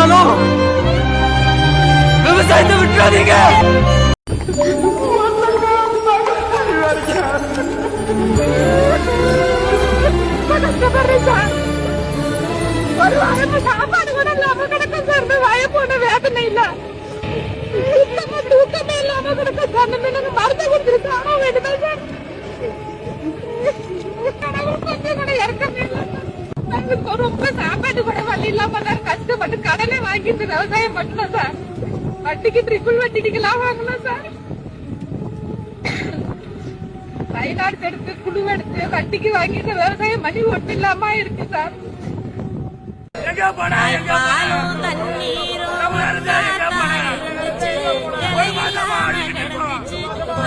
ஆனாலும் விவசாயத்தை விட்டுறாதீங்க. ஒரு வாரமா சாப்பாடு கூட இல்லாம கிடக்கும் சார். வாய போன வேதனை இல்ல, தூக்கமே இல்லாம கிடக்கும் சார். மருந்து கொடுத்துருக்காங்க வேண்டுதான் சார். கொஞ்சம் கூட இறக்கமே இல்லை. ரொம்ப சாப்பாடு கூட வழி இல்லாம சார் கஷ்டப்பட்டு கடலை வாங்கிட்டு விவசாயம் பண்ணலாம் சார். வட்டிக்கு ட்ரிபிள் வட்டிக்கெல்லாம் வாங்கலாம் சார். தைலாடு எடுத்து குழு எடுத்து வட்டிக்கு வாங்கிட்டு விவசாயம் பண்ணி ஒட்டு இல்லாம இருக்கு சார்.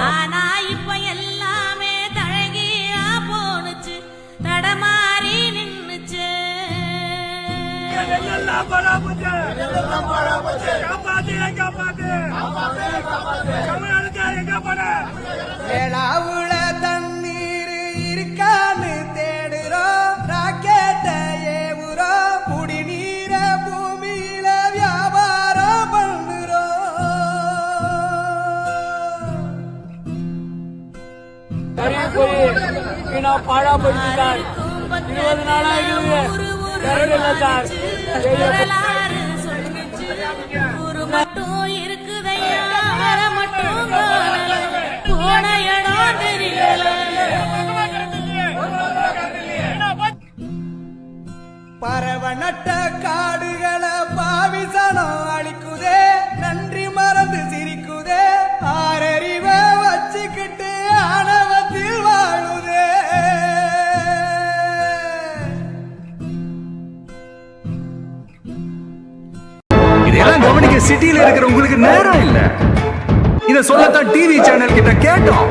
ஆனா இப்ப எல்லாமே தழகியா போனுச்சு, தடமாறி நின்னுச்சு. ஏழாவுல தண்ணீர் இருக்கான்னு தேடுறோம், ராக்கெட்ட ஏவுறோம், குடிநீர பூமியில வியாபாரம் பண்ணுறோம். பாழாப்படுத்திட்டார். 20 நாளாக சார். மட்டும் இருக்குதையா, மட்டும் போன இடம் தெரியல. பறவை நட்ட காடுகளை பாவிசனம் அழிக்குதே, நன்றி மறந்து சிரிக்குதே, ஆறறிவ வச்சுக்கிட்டு ஆணவத்தில் வாழுதே. இதெல்லாம் கவனிக்க சிட்டியில இருக்கிற உங்களுக்கு நேரம் இல்ல. இத சொல்லத்தான் டிவி சேனல் கிட்ட கேட்டோம்.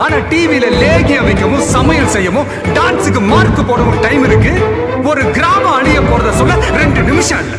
ஆனா டிவில லேகியம் வைக்கவும் சமையல் செய்யவும் டான்ஸுக்கு மார்க் போடவும் டைம் இருக்கு. ஒரு கிராமம் அழிய போறத சொல்ல 2 நிமிஷம் இல்ல.